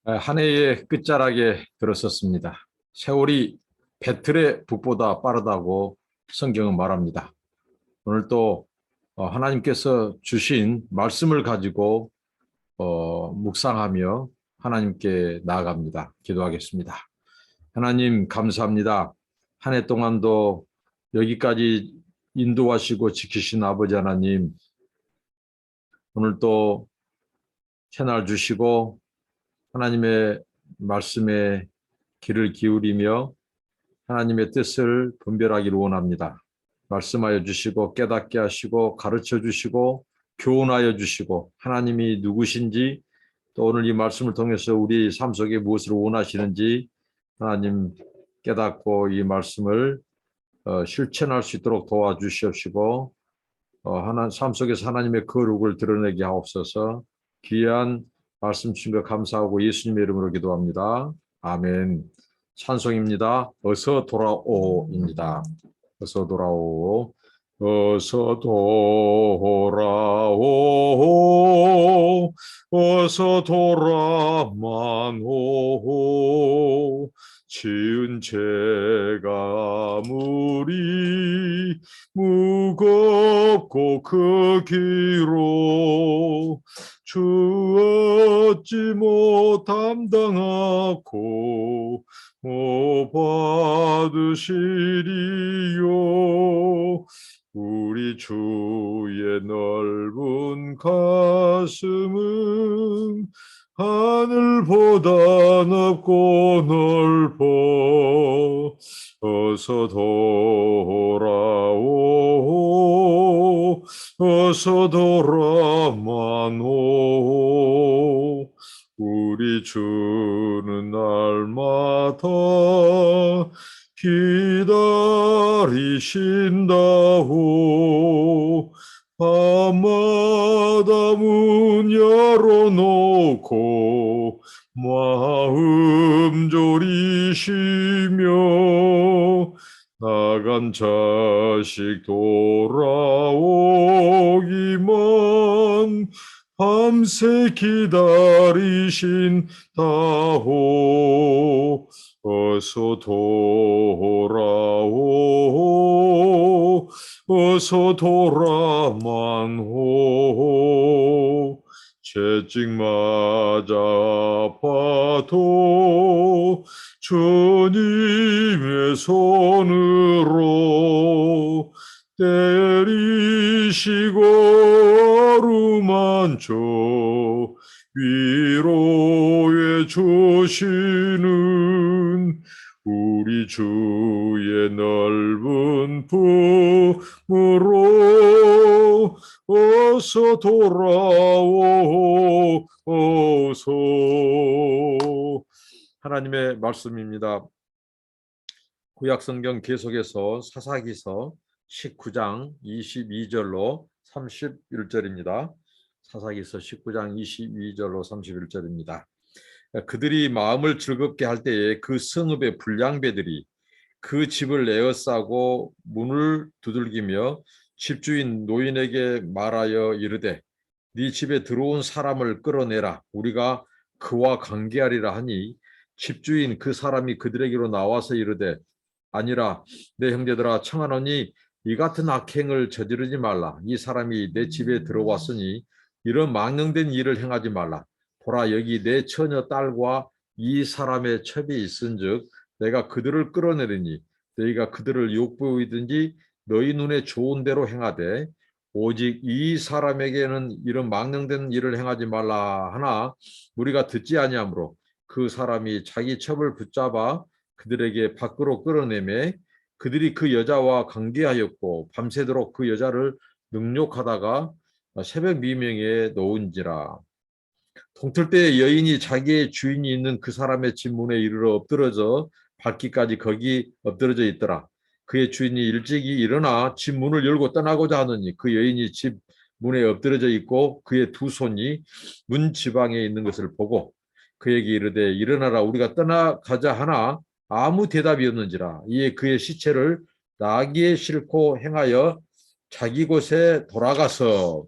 한 해의 끝자락에 들었었습니다. 세월이 배틀의 북보다 빠르다고 성경은 말합니다. 오늘 또 하나님께서 주신 말씀을 가지고 묵상하며 하나님께 나아갑니다. 기도하겠습니다. 하나님 감사합니다. 한 해 동안도 여기까지 인도하시고 지키신 아버지 하나님, 오늘 또 새날 주시고 하나님의 말씀에 귀를 기울이며 하나님의 뜻을 분별하기를 원합니다. 말씀하여 주시고 깨닫게 하시고 가르쳐 주시고 교훈하여 주시고 하나님이 누구신지 또 오늘 이 말씀을 통해서 우리 삶 속에 무엇을 원하시는지 하나님 깨닫고 이 말씀을 실천할 수 있도록 도와주시옵시고 삶 속에서 하나님의 거룩을 드러내게 하옵소서. 귀한 말씀 주신 것 감사하고 예수님의 이름으로 기도합니다. 아멘. 찬송입니다. 어서 돌아오입니다. 어서 돌아오. 어서 돌아오. 어서 돌아만 오. 지은 죄가 무리 무겁고 크기로 주 어찌 못 감당하고 못 받으시리요. 우리 주의 넓은 가슴은 하늘보다 넓고 넓어. 어서 돌아오. 어서 돌아만 오. 우리 주는 날마다 기다리신다오. 밤마다 문 열어놓고 마음 졸이시며 나간 자식 돌아오기만 밤새 기다리신다오. 어서 돌아오. 어서 돌아만 오. 채찍 맞아 아파도 주님의 손으로 때리시고 어루만져 위로해 주시는 우리 주의 넓은 품으로 어서 돌아오. 어서. 하나님의 말씀입니다. 구약성경 계속해서 사사기서 19장 22절로 31절입니다. 사사기서 19장 22절로 31절입니다. 그들이 마음을 즐겁게 할 때에 그 성읍의 불량배들이 그 집을 에워싸고 문을 두들기며 집주인 노인에게 말하여 이르되 네 집에 들어온 사람을 끌어내라. 우리가 그와 관계하리라 하니 집주인 그 사람이 그들에게로 나와서 이르되 아니라 내 형제들아 청하노니 이 같은 악행을 저지르지 말라. 이 사람이 내 집에 들어왔으니 이런 망령된 일을 행하지 말라. 보라 여기 내 처녀 딸과 이 사람의 첩이 있은즉 내가 그들을 끌어내리니 너희가 그들을 욕보이든지 너희 눈에 좋은 대로 행하되 오직 이 사람에게는 이런 망령된 일을 행하지 말라 하나 우리가 듣지 아니하므로 그 사람이 자기 첩을 붙잡아 그들에게 밖으로 끌어내매 그들이 그 여자와 관계하였고 밤새도록 그 여자를 능욕하다가 새벽 미명에 놓은지라. 동틀 때 여인이 자기의 주인이 있는 그 사람의 집 문에 이르러 엎드러져 밟기까지 거기 엎드러져 있더라. 그의 주인이 일찍이 일어나 집 문을 열고 떠나고자 하느니 그 여인이 집 문에 엎드러져 있고 그의 두 손이 문 지방에 있는 것을 보고 그에게 이르되 일어나라 우리가 떠나가자 하나 아무 대답이 없는지라. 이에 그의 시체를 나귀에 싣고 행하여 자기 곳에 돌아가서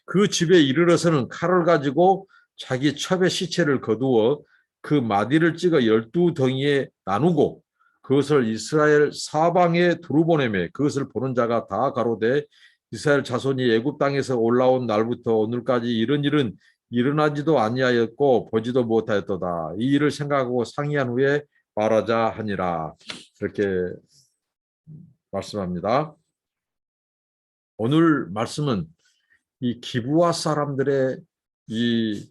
그 집에 이르러서는 칼을 가지고 자기 첩의 시체를 거두어 그 마디를 찍어 12덩이에 나누고 그것을 이스라엘 사방에 두루 보내매 그것을 보는 자가 다 가로되 이스라엘 자손이 애굽 땅에서 올라온 날부터 오늘까지 이런 일은 일어나지도 아니하였고 보지도 못하였도다. 이 일을 생각하고 상의한 후에 말하자 하니라. 이렇게 말씀합니다. 오늘 말씀은 이 기브아 사람들의 이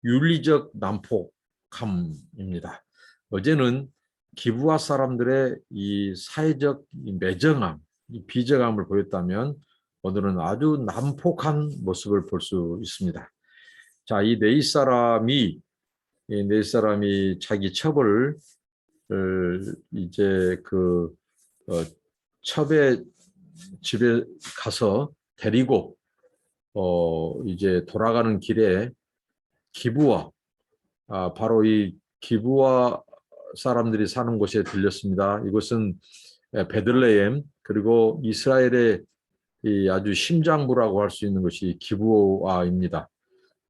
윤리적 난폭함입니다. 어제는 기브아 사람들의 이 사회적 매정함, 이 비정함을 보였다면 오늘은 아주 난폭한 모습을 볼 수 있습니다. 자, 이 네 사람이 자기 첩을 이제 그 첩의 집에 가서 데리고 이제 돌아가는 길에 기브아, 바로 이 기브아 사람들이 사는 곳에 들렸습니다. 이곳은 베들레헴 그리고 이스라엘의 이 아주 심장부라고 할 수 있는 것이 기브아입니다.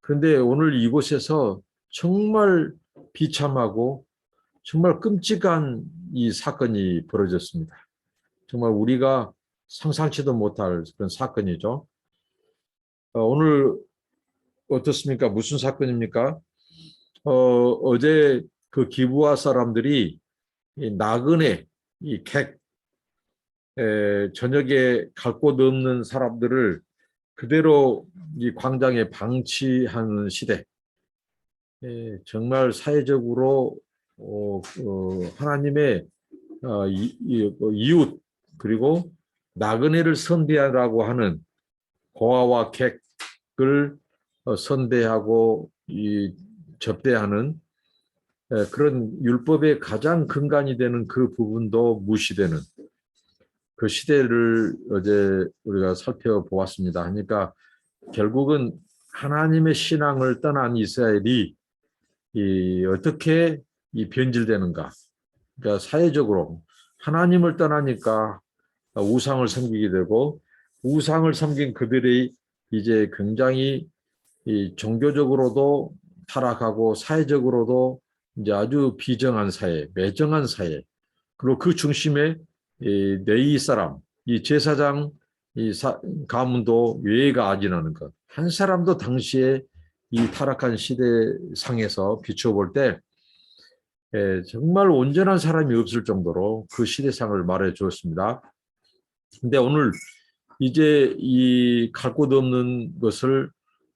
그런데 오늘 이곳에서 정말 비참하고 정말 끔찍한 이 사건이 벌어졌습니다. 정말 우리가 상상치도 못할 그런 사건이죠. 오늘 어떻습니까? 무슨 사건입니까? 어제 그 기브아 사람들이 이 나그네, 이 저녁에 갈 곳 없는 사람들을 그대로 이 광장에 방치하는 시대. 정말 사회적으로 하나님의 이웃 그리고 나그네를 선대하라고 하는 고아와 객을 선대하고 접대하는 그런 율법의 가장 근간이 되는 그 부분도 무시되는 그 시대를 어제 우리가 살펴보았습니다. 그러니까 결국은 하나님의 신앙을 떠난 이스라엘이 어떻게 변질되는가. 그러니까 사회적으로 하나님을 떠나니까 우상을 섬기게 되고 우상을 섬긴 그들이 이제 굉장히 종교적으로도 타락하고 사회적으로도 이제 아주 비정한 사회, 매정한 사회, 그리고 그 중심에 네이 사람, 이 제사장 가문도 외가 아니라는 것. 한 사람도 당시에 이 타락한 시대상에서 비춰볼 때 정말 온전한 사람이 없을 정도로 그 시대상을 말해 주었습니다. 근데 오늘 이제 이 갈 곳 없는 것을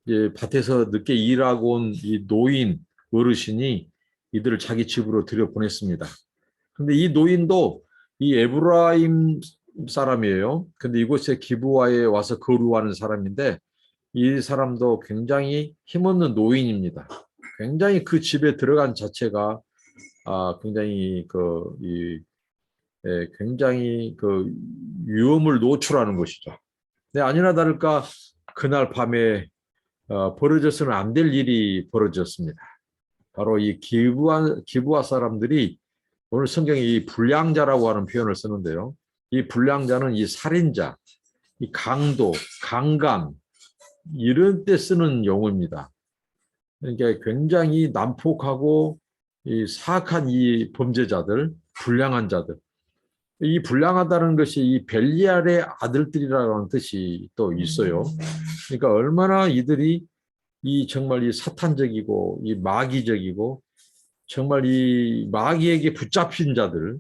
이제 밭에서 늦게 일하고 온 이 노인 어르신이 이들을 자기 집으로 들여보냈습니다. 근데 이 노인도 이 에브라임 사람이에요. 근데 이곳에 기브아에 와서 거류하는 사람인데 이 사람도 굉장히 힘없는 노인입니다. 굉장히 그 집에 들어간 자체가 굉장히 굉장히 그 위험을 노출하는 것이죠. 근데 아니나 다를까 그날 밤에 벌어져서는 안 될 일이 벌어졌습니다. 바로 이 기브아 사람들이 오늘 성경에 이 불량자라고 하는 표현을 쓰는데요. 이 불량자는 이 살인자, 이 강도, 강간 이런 때 쓰는 용어입니다. 그러니까 굉장히 난폭하고 이 사악한 이 범죄자들, 불량한 자들. 이 불량하다는 것이 이 벨리알의 아들들이라는 뜻이 또 있어요. 그러니까 얼마나 이들이 정말 이 사탄적이고 이 마귀적이고 정말 이 마귀에게 붙잡힌 자들,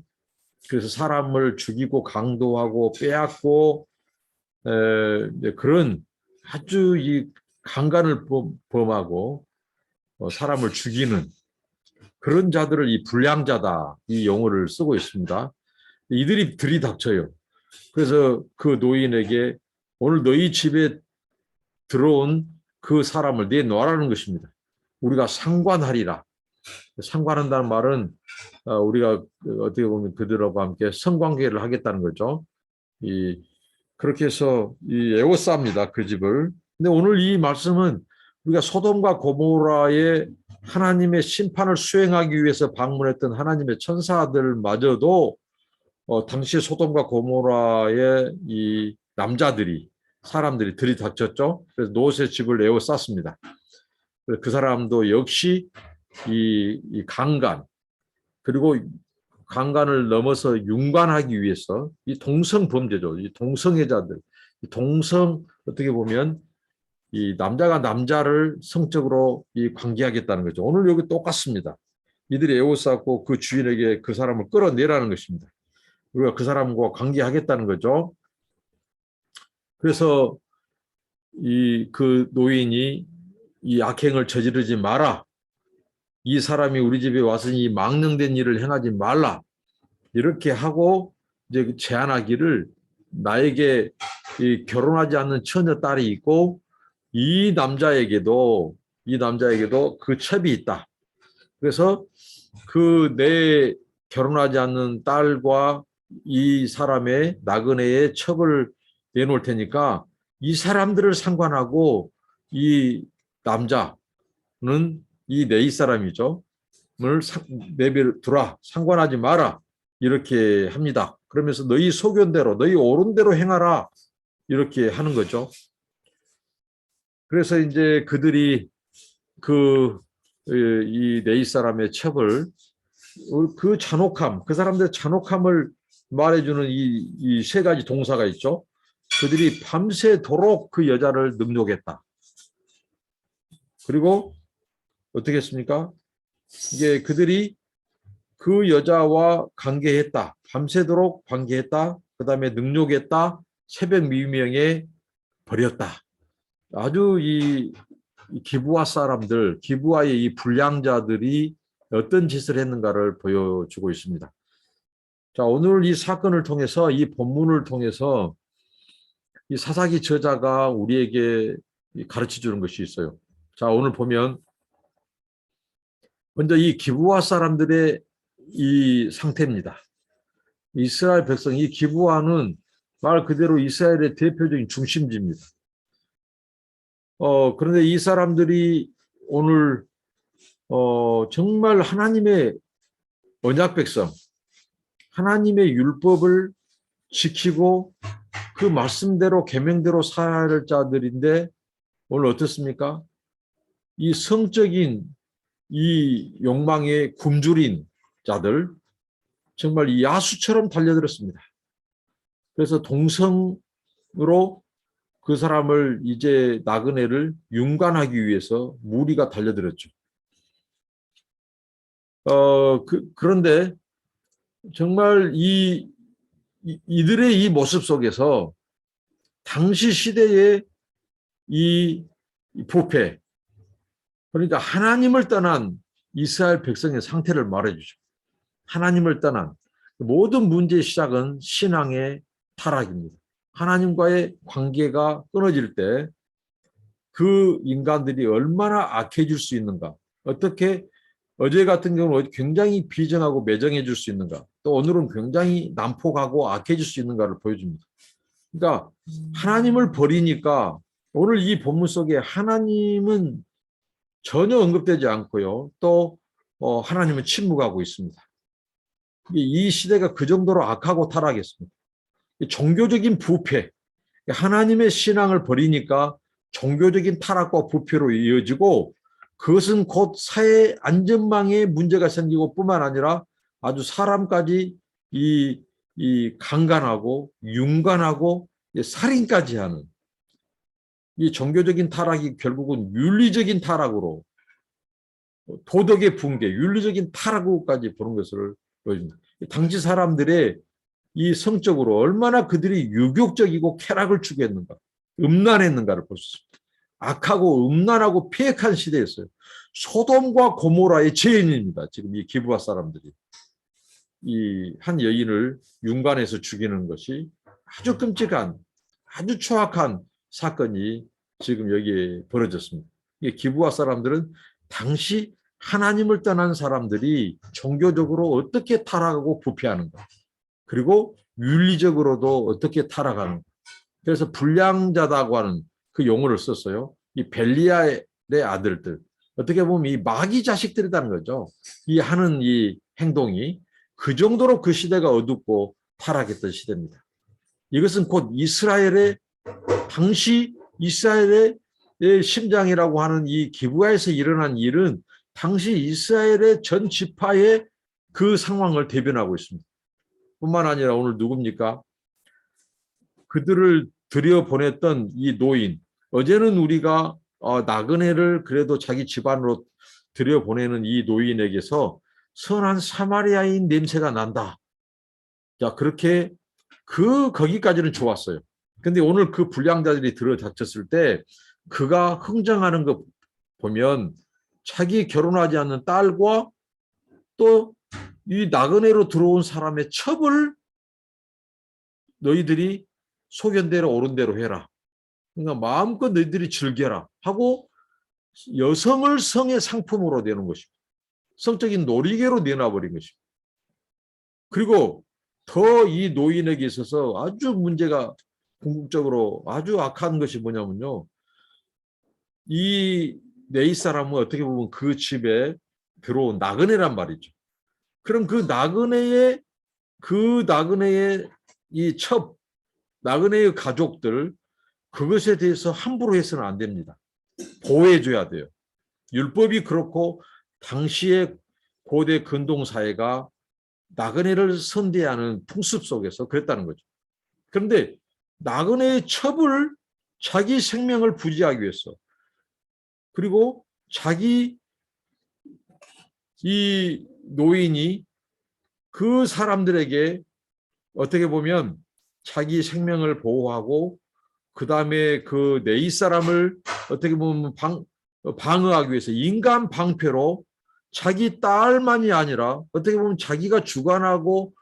그래서 사람을 죽이고 강도하고 빼앗고 그런 아주 이 강간을 범하고 사람을 죽이는 그런 자들을 이 불량자다 이 용어를 쓰고 있습니다. 이들이 들이닥쳐요. 그래서 그 노인에게 오늘 너희 집에 들어온 그 사람을 내놓으라는 것입니다. 우리가 상관하리라. 상관한다는 말은 우리가 어떻게 보면 그들하고 함께 성관계를 하겠다는 거죠. 그렇게 해서 에워쌉니다. 그 집을. 근데 오늘 이 말씀은 우리가 소돔과 고모라의 하나님의 심판을 수행하기 위해서 방문했던 하나님의 천사들마저도 당시 소돔과 고모라의 이 사람들이 들이닥쳤죠. 그래서 롯의 집을 에워쌌습니다. 그 사람도 역시 이 강간, 그리고 강간을 넘어서 융간하기 위해서 이 동성 범죄죠. 이 동성애자들, 이 동성 어떻게 보면 이 남자가 남자를 성적으로 이 관계하겠다는 거죠. 오늘 여기 똑같습니다. 이들이 에워싸고 그 주인에게 그 사람을 끌어내라는 것입니다. 우리가 그 사람과 관계하겠다는 거죠. 그래서 그 노인이 이 악행을 저지르지 마라. 이 사람이 우리 집에 왔으니 망령된 일을 행하지 말라. 이렇게 하고 이제 제안하기를 나에게 이 결혼하지 않는 처녀 딸이 있고 이 남자에게도 그 첩이 있다. 그래서 그 내 결혼하지 않는 딸과 이 사람의 나그네의 첩을 내놓을 테니까 이 사람들을 상관하고 이 남자는 이 내 사람이죠. 을 내버려두라. 상관하지 마라. 이렇게 합니다. 그러면서 너희 소견대로 너희 옳은 대로 행하라. 이렇게 하는 거죠. 그래서 이제 그들이 이 네이 사람의 첩을 그 잔혹함, 그 사람들의 잔혹함을 말해주는 이 세 가지 동사가 있죠. 그들이 밤새도록 그 여자를 능욕했다. 그리고 어떻게 했습니까? 이게 그들이 그 여자와 관계했다. 밤새도록 관계했다. 그 다음에 능욕했다. 새벽 미명에 버렸다. 아주 이 기브아 사람들, 기브아의 이 불량자들이 어떤 짓을 했는가를 보여주고 있습니다. 자, 오늘 이 사건을 통해서, 이 본문을 통해서 이 사사기 저자가 우리에게 가르쳐 주는 것이 있어요. 자, 오늘 보면 먼저 이 기브아 사람들의 이 상태입니다. 이스라엘 백성, 이 기브아는 말 그대로 이스라엘의 대표적인 중심지입니다. 그런데 이 사람들이 오늘 정말 하나님의 언약 백성, 하나님의 율법을 지키고 그 말씀대로 계명대로 살아야 할 자들인데 오늘 어떻습니까? 이 성적인 이 욕망에 굶주린 자들, 정말 이 야수처럼 달려들었습니다. 그래서 동성으로 그 사람을 이제 나그네를 융간하기 위해서 무리가 달려들었죠. 그런데 정말 이들의 이 모습 속에서 당시 시대의 이 부패, 그러니까 하나님을 떠난 이스라엘 백성의 상태를 말해주죠. 하나님을 떠난 모든 문제의 시작은 신앙의 타락입니다. 하나님과의 관계가 끊어질 때 그 인간들이 얼마나 악해질 수 있는가, 어떻게 어제 같은 경우는 굉장히 비정하고 매정해질 수 있는가, 또 오늘은 굉장히 난폭하고 악해질 수 있는가를 보여줍니다. 그러니까 하나님을 버리니까 오늘 이 본문 속에 하나님은 전혀 언급되지 않고요. 또 하나님은 침묵하고 있습니다. 이 시대가 그 정도로 악하고 타락했습니다. 종교적인 부패, 하나님의 신앙을 버리니까 종교적인 타락과 부패로 이어지고 그것은 곧 사회 안전망에 문제가 생기고 뿐만 아니라 아주 사람까지 이 강간하고 융간하고 살인까지 하는 이 종교적인 타락이 결국은 윤리적인 타락으로 도덕의 붕괴, 윤리적인 타락으로까지 보는 것을 보여줍니다. 당시 사람들의 이 성적으로 얼마나 그들이 유격적이고 쾌락을 추구했는가, 음란했는가를 볼 수 있습니다. 악하고 음란하고 폐역한 시대였어요. 소돔과 고모라의 죄인입니다. 지금 이 기브아 사람들이 이 한 여인을 융간해서 죽이는 것이 아주 끔찍한, 아주 추악한 사건이 지금 여기에 벌어졌습니다. 이 기브아 사람들은 당시 하나님을 떠난 사람들이 종교적으로 어떻게 타락하고 부패하는가, 그리고 윤리적으로도 어떻게 타락하는가. 그래서 불량자다고 하는 그 용어를 썼어요. 이 벨리아의 아들들, 어떻게 보면 이 마귀 자식들이라는 거죠. 이 하는 이 행동이 그 정도로 그 시대가 어둡고 타락했던 시대입니다. 이것은 곧 이스라엘의 당시 이스라엘의 심장이라고 하는 이 기브아에서 일어난 일은 당시 이스라엘의 전 지파의 그 상황을 대변하고 있습니다. 뿐만 아니라 오늘 누굽니까? 그들을 들여보냈던 이 노인. 어제는 우리가 나그네를 그래도 자기 집안으로 들여보내는 이 노인에게서 선한 사마리아인 냄새가 난다. 자, 그렇게 거기까지는 좋았어요. 근데 오늘 그 불량자들이 들어닥쳤을 때 그가 흥정하는 거 보면 자기 결혼하지 않는 딸과 또 이 나그네로 들어온 사람의 첩을 너희들이 소견대로 옳은 대로 해라. 그러니까 마음껏 너희들이 즐겨라 하고 여성을 성의 상품으로 내는 것입니다. 성적인 놀이개로 내놔버린 것입니다. 그리고 더 이 노인에게 있어서 아주 문제가 궁극적으로 아주 악한 것이 뭐냐면요. 이 네이 사람은 어떻게 보면 그 집에 들어온 나그네란 말이죠. 그럼 그 나그네의 이 첩, 나그네의 가족들 그것에 대해서 함부로 해서는 안 됩니다. 보호해줘야 돼요. 율법이 그렇고 당시의 고대 근동사회가 나그네를 선대하는 풍습 속에서 그랬다는 거죠. 그런데 나그네의 첩을 자기 생명을 부지하기 위해서 그리고 자기 이 노인이 그 사람들에게 어떻게 보면 자기 생명을 보호하고 그 다음에 그 네이 사람을 어떻게 보면 방어하기 위해서 인간 방패로 자기 딸만이 아니라 어떻게 보면 자기가 주관하고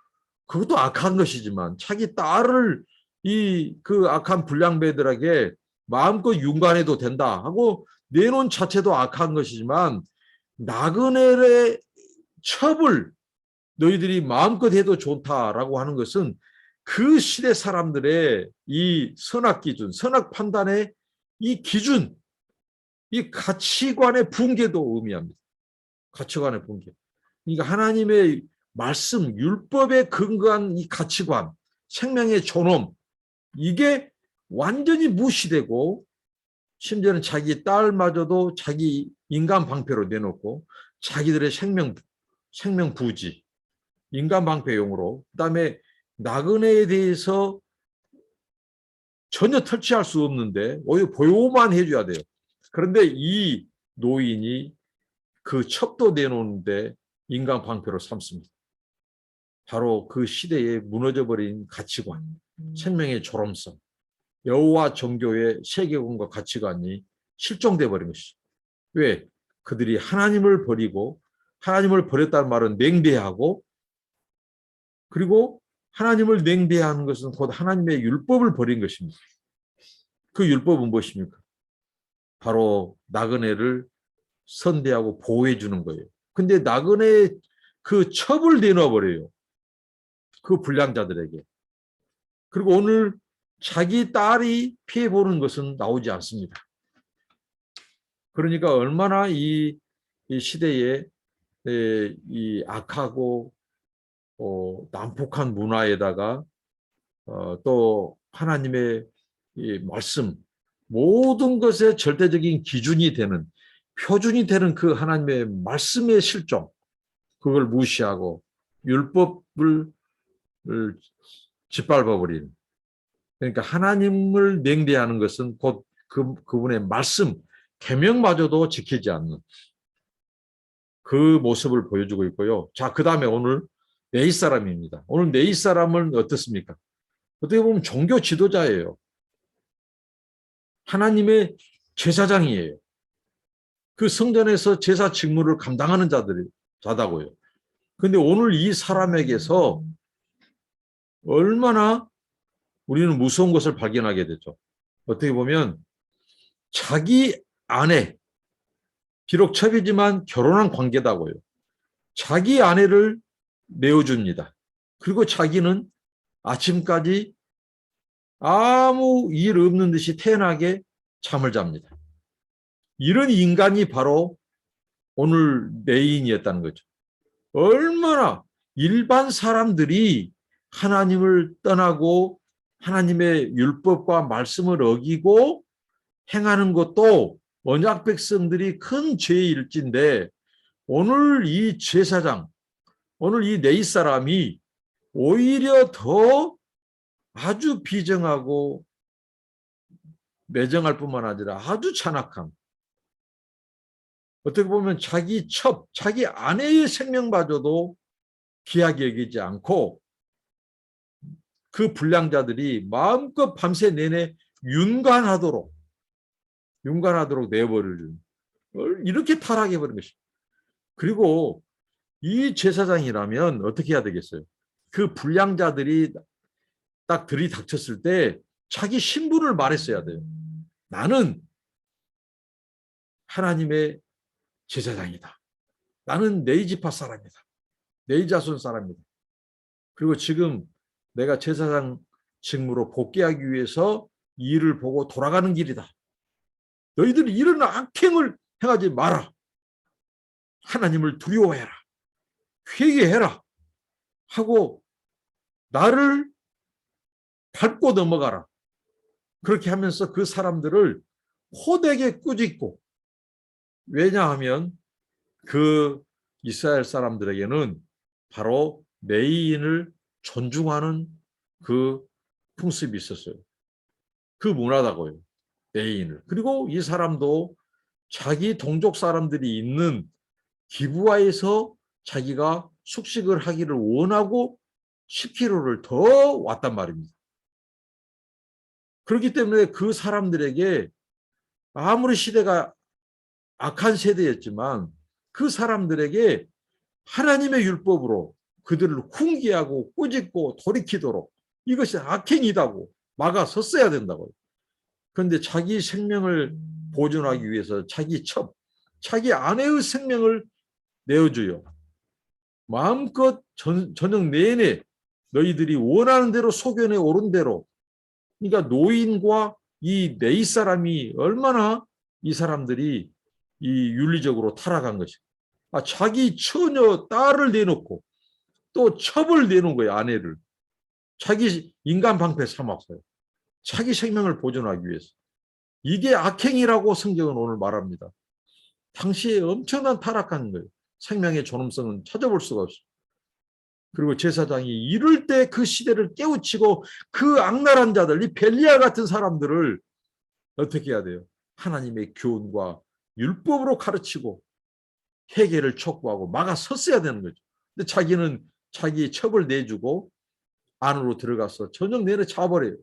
그것도 악한 것이지만 자기 딸을 그 악한 불량배들에게 마음껏 윤관해도 된다 하고 내놓은 자체도 악한 것이지만 나그네의 첩을 너희들이 마음껏 해도 좋다라고 하는 것은 그 시대 사람들의 이 선악 기준, 선악 판단의 이 기준, 이 가치관의 붕괴도 의미합니다. 가치관의 붕괴. 그러니까 하나님의 말씀, 율법에 근거한 이 가치관, 생명의 존엄, 이게 완전히 무시되고 심지어는 자기 딸마저도 자기 인간 방패로 내놓고 자기들의 생명 부지, 인간 방패용으로 그다음에 나그네에 대해서 전혀 터치할 수 없는데 오히려 보호만 해줘야 돼요. 그런데 이 노인이 그 첩도 내놓는데 인간 방패로 삼습니다. 바로 그 시대에 무너져버린 가치관, 생명의 존엄성, 여호와 종교의 세계관과 가치관이 실종돼 버린 것이죠. 왜? 그들이 하나님을 버리고 하나님을 버렸다는 말은 냉대하고 그리고 하나님을 냉대하는 것은 곧 하나님의 율법을 버린 것입니다. 그 율법은 무엇입니까? 바로 나그네를 선대하고 보호해 주는 거예요. 근데 나그네의 그 첩을 내놔버려요. 그 불량자들에게. 그리고 오늘 자기 딸이 피해보는 것은 나오지 않습니다. 그러니까 얼마나 이 시대에 이 악하고 난폭한 문화에다가 또 하나님의 이 말씀 모든 것의 절대적인 기준이 되는 표준이 되는 그 하나님의 말씀의 실종 그걸 무시하고 율법을 짓밟아버리는 그러니까 하나님을 냉대하는 것은 곧 그분의 말씀 계명마저도 지키지 않는 그 모습을 보여주고 있고요. 자, 그 다음에 오늘 네이 사람입니다. 오늘 네이 사람은 어떻습니까? 어떻게 보면 종교 지도자예요. 하나님의 제사장이에요. 그 성전에서 제사 직무를 감당하는 자다고요. 근데 오늘 이 사람에게서 얼마나 우리는 무서운 것을 발견하게 되죠. 어떻게 보면 자기 아내, 비록 첩이지만 결혼한 관계다고요. 자기 아내를 내어줍니다. 그리고 자기는 아침까지 아무 일 없는 듯이 태연하게 잠을 잡니다. 이런 인간이 바로 오늘 메인이었다는 거죠. 얼마나 일반 사람들이 하나님을 떠나고 하나님의 율법과 말씀을 어기고 행하는 것도 언약 백성들이 큰 죄일진데 오늘 이 제사장, 오늘 이 네이 사람이 오히려 더 아주 비정하고 매정할 뿐만 아니라 아주 잔악한, 어떻게 보면 자기 첩, 자기 아내의 생명마저도 귀하게 여기지 않고 그 불량자들이 마음껏 밤새 내내 윤관하도록 내버려준, 이렇게 타락해버린 것입니다. 그리고 이 제사장이라면 어떻게 해야 되겠어요? 그 불량자들이 딱 들이닥쳤을 때 자기 신분을 말했어야 돼요. 나는 하나님의 제사장이다. 나는 네이 지파 사람이다. 네이 자손 사람이다. 그리고 지금 내가 제사장 직무로 복귀하기 위해서 이 일을 보고 돌아가는 길이다. 너희들이 이런 악행을 행하지 마라. 하나님을 두려워해라. 회개해라. 하고 나를 밟고 넘어가라. 그렇게 하면서 그 사람들을 호되게 꾸짖고, 왜냐하면 그 이스라엘 사람들에게는 바로 내인을 존중하는 그 풍습이 있었어요. 그 문화다고요. 내인을. 그리고 이 사람도 자기 동족 사람들이 있는 기브아에서 자기가 숙식을 하기를 원하고 10km를 더 왔단 말입니다. 그렇기 때문에 그 사람들에게 아무리 시대가 악한 세대였지만 그 사람들에게 하나님의 율법으로 그들을 훈계하고 꾸짖고 돌이키도록 이것이 악행이다고 막아섰어야 된다고요. 그런데 자기 생명을 보존하기 위해서 자기 첩, 자기 아내의 생명을 내어줘요. 마음껏 저녁 내내 너희들이 원하는 대로 소견에 오른 대로. 그러니까 노인과 이 네이 사람이 얼마나 이 사람들이 이 윤리적으로 타락한 것이. 자기 처녀 딸을 내놓고 또 첩을 내놓은 거예요. 아내를. 자기 인간 방패 삼았어요. 자기 생명을 보존하기 위해서. 이게 악행이라고 성경은 오늘 말합니다. 당시에 엄청난 타락한 거예요. 생명의 존엄성은 찾아볼 수가 없어요. 그리고 제사장이 이럴 때 그 시대를 깨우치고 그 악랄한 자들, 이 벨리아 같은 사람들을 어떻게 해야 돼요? 하나님의 교훈과 율법으로 가르치고 회개를 촉구하고 막아섰어야 되는 거죠. 근데 자기는 자기 첩을 내주고 안으로 들어가서 저녁 내내 자버려요.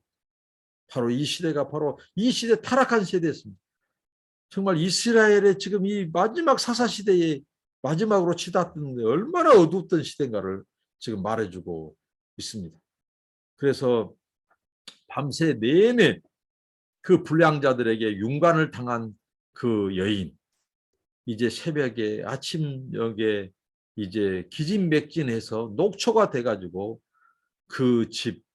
바로 이 시대가 바로 이 시대 타락한 세대였습니다. 정말 이스라엘의 지금 이 마지막 사사시대의 마지막으로 치닫던 얼마나 어두웠던 시대인가를 지금 말해주고 있습니다. 그래서 밤새 내내 그 불량자들에게 윤관을 당한 그 여인, 이제 새벽에 아침녘에 이제 기진맥진해서 녹초가 돼가지고 그 집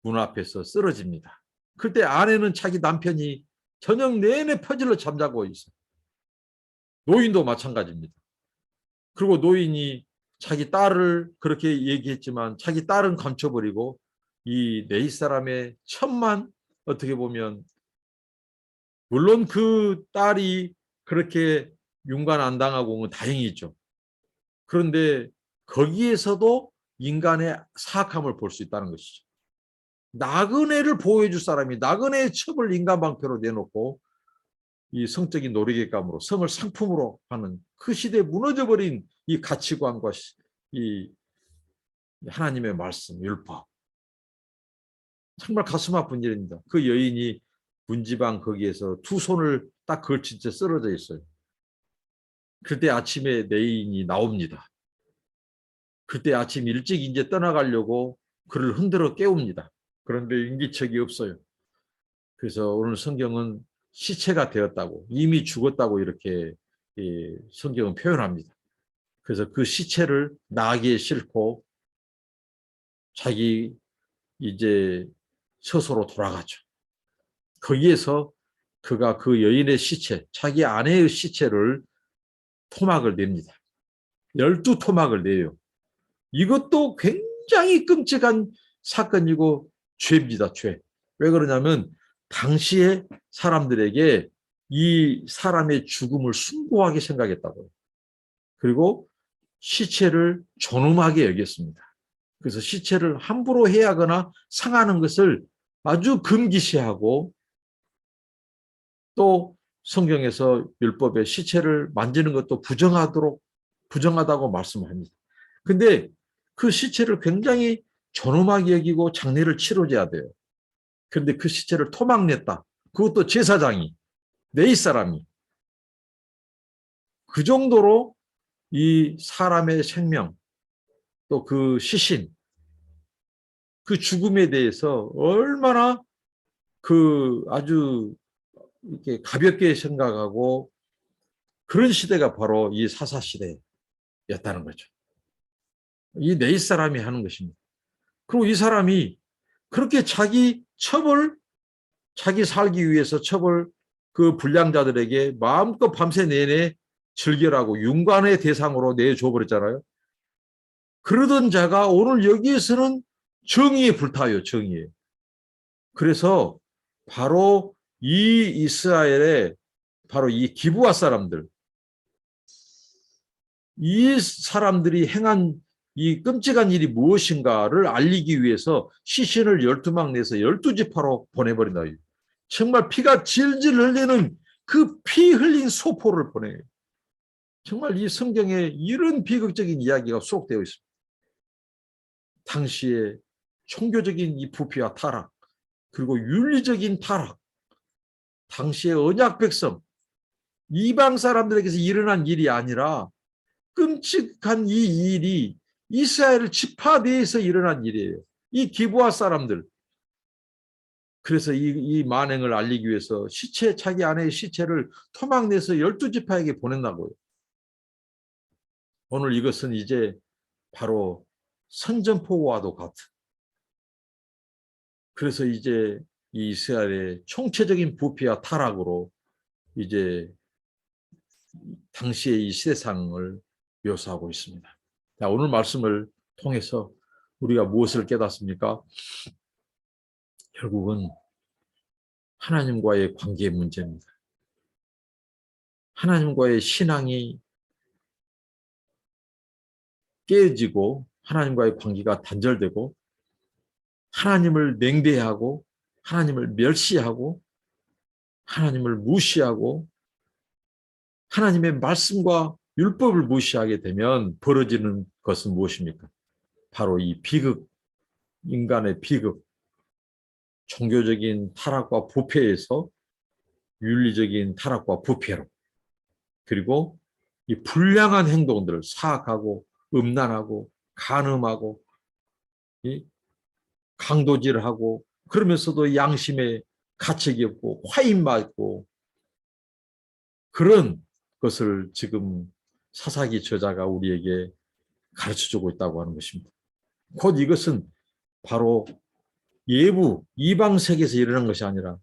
문 앞에서 쓰러집니다. 그때 아내는 자기 남편이 저녁 내내 퍼질러 잠자고 있어요. 노인도 마찬가지입니다. 그리고 노인이 자기 딸을 그렇게 얘기했지만 자기 딸은 감춰버리고 이 네이 사람의 첩만 어떻게 보면, 물론 그 딸이 그렇게 윤관 안 당하고 오면 다행이죠. 그런데 거기에서도 인간의 사악함을 볼 수 있다는 것이죠. 나그네를 보호해 줄 사람이 나그네의 첩을 인간 방패로 내놓고 이 성적인 놀이객감으로 성을 상품으로 하는 그 시대에 무너져버린 이 가치관과 이 하나님의 말씀, 율법. 정말 가슴 아픈 일입니다. 그 여인이 문지방 거기에서 두 손을 딱 걸친 채 쓰러져 있어요. 그때 아침에 내인이 나옵니다. 그때 아침 일찍 이제 떠나가려고 그를 흔들어 깨웁니다. 그런데 인기척이 없어요. 그래서 오늘 성경은 시체가 되었다고, 이미 죽었다고 이렇게 성경은 표현합니다. 그래서 그 시체를 나귀에 싣고 자기 이제 처소로 돌아가죠. 거기에서 그가 그 여인의 시체, 자기 아내의 시체를 토막을 냅니다. 12토막을 내요. 이것도 굉장히 끔찍한 사건이고 죄입니다. 죄. 왜 그러냐면 당시에 사람들에게 이 사람의 죽음을 숭고하게 생각했다고요. 그리고 시체를 존엄하게 여겼습니다. 그래서 시체를 함부로 해하거나 상하는 것을 아주 금기시하고, 또 성경에서 율법에 시체를 만지는 것도 부정하다고 말씀합니다. 근데 그 시체를 굉장히 존엄하게 여기고 장례를 치러줘야 돼요. 그런데 그 시체를 토막냈다. 그것도 제사장이, 네이 사람이. 그 정도로 이 사람의 생명, 또 그 시신, 그 죽음에 대해서 얼마나 아주 이렇게 가볍게 생각하고, 그런 시대가 바로 이 사사 시대였다는 거죠. 이 네이 사람이 하는 것입니다. 그리고 이 사람이 그렇게 자기 살기 위해서 그 불량자들에게 마음껏 밤새 내내 즐겨라고 윤관의 대상으로 내줘 버렸잖아요. 그러던 자가 오늘 여기에서는 정의에 불타요, 정의에. 그래서 바로 이 이스라엘의 바로 이 기브아 사람들, 이 사람들이 행한 이 끔찍한 일이 무엇인가를 알리기 위해서 시신을 12막 내서 12지파로 보내버린다. 정말 피가 질질 흘리는 그 피 흘린 소포를 보내요. 정말 이 성경에 이런 비극적인 이야기가 수록되어 있습니다. 당시에 종교적인 이 부패와 타락, 그리고 윤리적인 타락, 당시의 언약 백성, 이방 사람들에게서 일어난 일이 아니라 끔찍한 이 일이 이스라엘 지파 내에서 일어난 일이에요. 이 기브아 사람들. 그래서 이 만행을 알리기 위해서 자기 아내의 시체를 토막내서 12지파에게 보낸다고요. 오늘 이것은 이제 바로 선전포고와도 같은, 그래서 이제 이 이스라엘의 총체적인 부패와 타락으로 이제 당시의 이 세상을 묘사하고 있습니다. 자, 오늘 말씀을 통해서 우리가 무엇을 깨닫습니까? 결국은 하나님과의 관계의 문제입니다. 하나님과의 신앙이 깨지고 하나님과의 관계가 단절되고 하나님을 맹대하고 하나님을 멸시하고 하나님을 무시하고 하나님의 말씀과 율법을 무시하게 되면 벌어지는 것은 무엇입니까? 바로 이 비극, 인간의 비극, 종교적인 타락과 부패에서 윤리적인 타락과 부패로, 그리고 이 불량한 행동들을 사악하고 음란하고 간음하고 강도질하고, 그러면서도 양심에 가책이 없고 화인맞고, 그런 것을 지금 사사기 저자가 우리에게 가르쳐주고 있다고 하는 것입니다. 곧 이것은 바로 예부 이방 세계에서 일어난 것이 아니라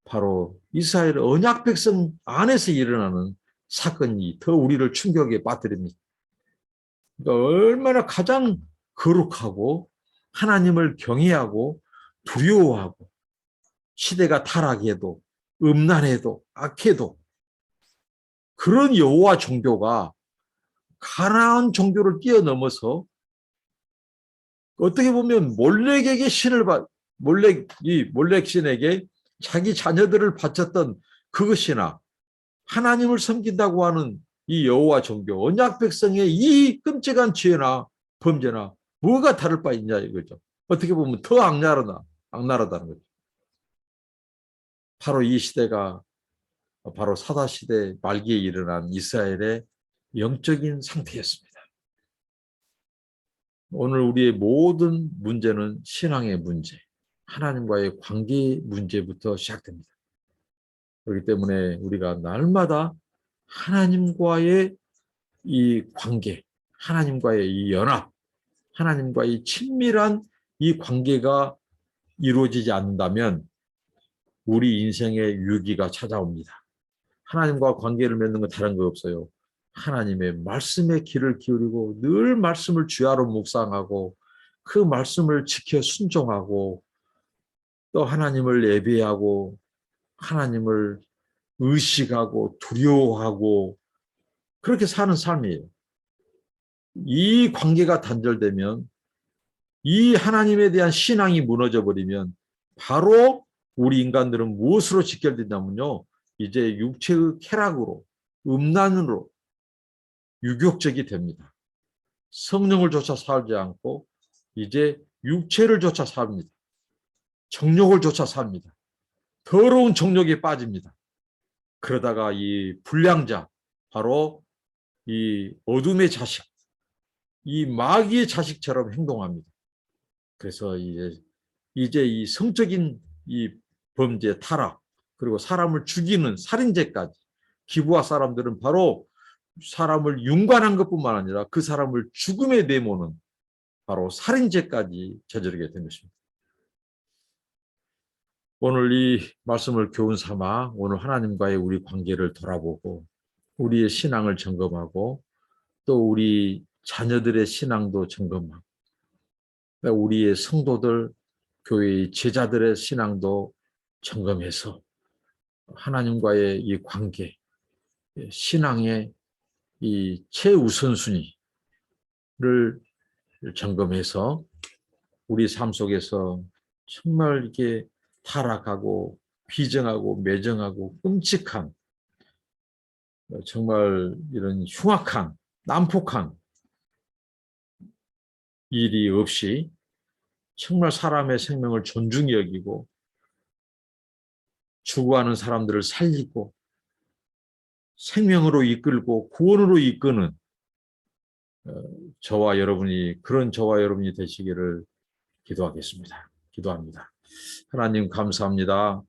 바로 이스라엘 언약 백성 안에서 일어나는 사건이 더 우리를 충격에 빠뜨립니다. 그러니까 얼마나 가장 거룩하고 하나님을 경외하고 두려워하고 시대가 타락해도 음란해도 악해도 그런 여호와 종교가 가나안 종교를 뛰어넘어서 어떻게 보면 몰렉에게 몰렉 신에게 자기 자녀들을 바쳤던 그것이나 하나님을 섬긴다고 하는 이 여호와 종교, 언약 백성의 이 끔찍한 죄나 범죄나 뭐가 다를 바 있냐 이거죠. 어떻게 보면 더 악랄하다는 거죠. 바로 이 시대가 바로 사사시대 말기에 일어난 이스라엘의 영적인 상태였습니다. 오늘 우리의 모든 문제는 신앙의 문제, 하나님과의 관계 문제부터 시작됩니다. 그렇기 때문에 우리가 날마다 하나님과의 이 관계, 하나님과의 이 연합, 하나님과의 친밀한 이 관계가 이루어지지 않는다면 우리 인생의 위기가 찾아옵니다. 하나님과 관계를 맺는 건 다른 거 없어요. 하나님의 말씀에 귀를 기울이고 늘 말씀을 주야로 묵상하고 그 말씀을 지켜 순종하고 또 하나님을 예배하고 하나님을 의식하고 두려워하고 그렇게 사는 삶이에요. 이 관계가 단절되면, 이 하나님에 대한 신앙이 무너져 버리면 바로 우리 인간들은 무엇으로 직결된다면요, 이제 육체의 쾌락으로, 음란으로 유격적이 됩니다. 성령을 조차 살지 않고 이제 육체를 조차 삽니다. 정욕을 조차 삽니다. 더러운 정욕에 빠집니다. 그러다가 이 불량자, 바로 이 어둠의 자식, 이 마귀의 자식처럼 행동합니다. 그래서 이제 이 성적인 이 범죄, 타락, 그리고 사람을 죽이는 살인죄까지, 기부와 사람들은 바로 사람을 윤관한 것뿐만 아니라 그 사람을 죽음에 내모는 바로 살인죄까지 저지르게 된 것입니다. 오늘 이 말씀을 교훈 삼아 오늘 하나님과의 우리 관계를 돌아보고 우리의 신앙을 점검하고 또 우리 자녀들의 신앙도 점검하고 우리의 성도들, 교회의 제자들의 신앙도 점검해서 하나님과의 이 관계, 신앙의 이 최우선순위를 점검해서 우리 삶 속에서 정말 이렇게 타락하고 비정하고 매정하고 끔찍한, 정말 이런 흉악한, 난폭한 일이 없이 정말 사람의 생명을 존중히 여기고 죽어가는 사람들을 살리고 생명으로 이끌고 구원으로 이끄는 그런 저와 여러분이 되시기를 기도합니다. 하나님 감사합니다.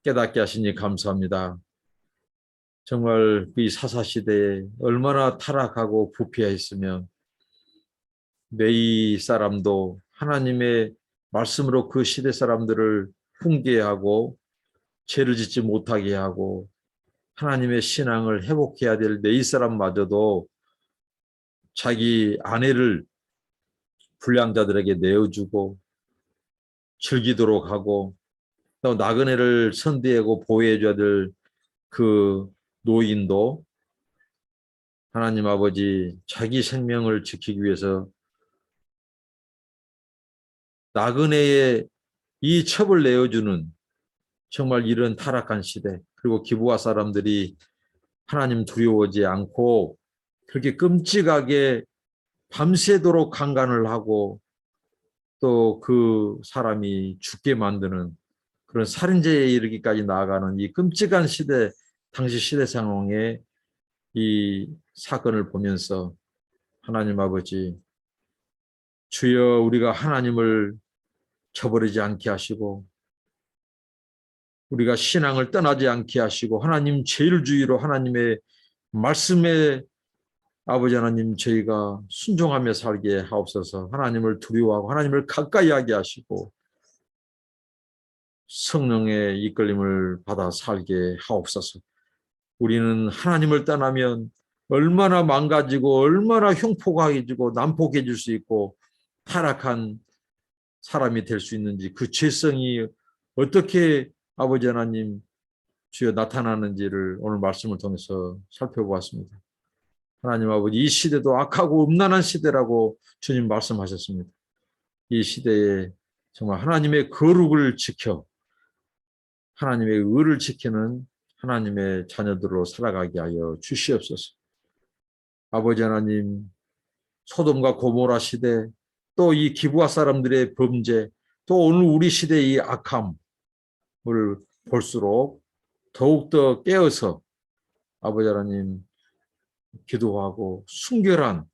깨닫게 하시니 감사합니다. 정말 이 사사시대에 얼마나 타락하고 부패했으면 내 사람도 하나님의 말씀으로 그 시대 사람들을 훈계하고 죄를 짓지 못하게 하고 하나님의 신앙을 회복해야 될 내 사람마저도 자기 아내를 불량자들에게 내어주고 즐기도록 하고 또 나그네를 선대하고 보호해줘야 될 그 노인도 하나님 아버지 자기 생명을 지키기 위해서 나그네의 이 첩을 내어주는 정말 이런 타락한 시대, 그리고 기부와 사람들이 하나님 두려워하지 않고 그렇게 끔찍하게 밤새도록 강간을 하고 또 그 사람이 죽게 만드는 그런 살인죄에 이르기까지 나아가는 이 끔찍한 시대, 당시 시대 상황에 이 사건을 보면서 하나님 아버지, 주여 우리가 하나님을 저버리지 않게 하시고 우리가 신앙을 떠나지 않게 하시고 하나님 제일주의로 하나님의 말씀에 아버지 하나님 저희가 순종하며 살게 하옵소서. 하나님을 두려워하고 하나님을 가까이 하게 하시고 성령의 이끌림을 받아 살게 하옵소서. 우리는 하나님을 떠나면 얼마나 망가지고 얼마나 흉폭해지고 난폭해질 수 있고 타락한 사람이 될 수 있는지, 그 죄성이 어떻게 아버지 하나님 주여 나타나는지를 오늘 말씀을 통해서 살펴보았습니다. 하나님 아버지, 이 시대도 악하고 음란한 시대라고 주님 말씀하셨습니다. 이 시대에 정말 하나님의 거룩을 지켜 하나님의 의를 지키는 하나님의 자녀들로 살아가게 하여 주시옵소서. 아버지 하나님, 소돔과 고모라 시대, 또 이 기브아 사람들의 범죄, 또 오늘 우리 시대의 이 악함을 볼수록 더욱더 깨어서 아버지 하나님 기도하고 순결한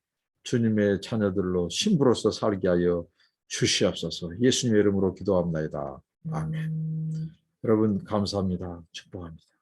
주님의 자녀들로 신부로서 살게 하여 주시옵소서. 예수님의 이름으로 기도합니다. 아멘. 여러분 감사합니다. 축복합니다.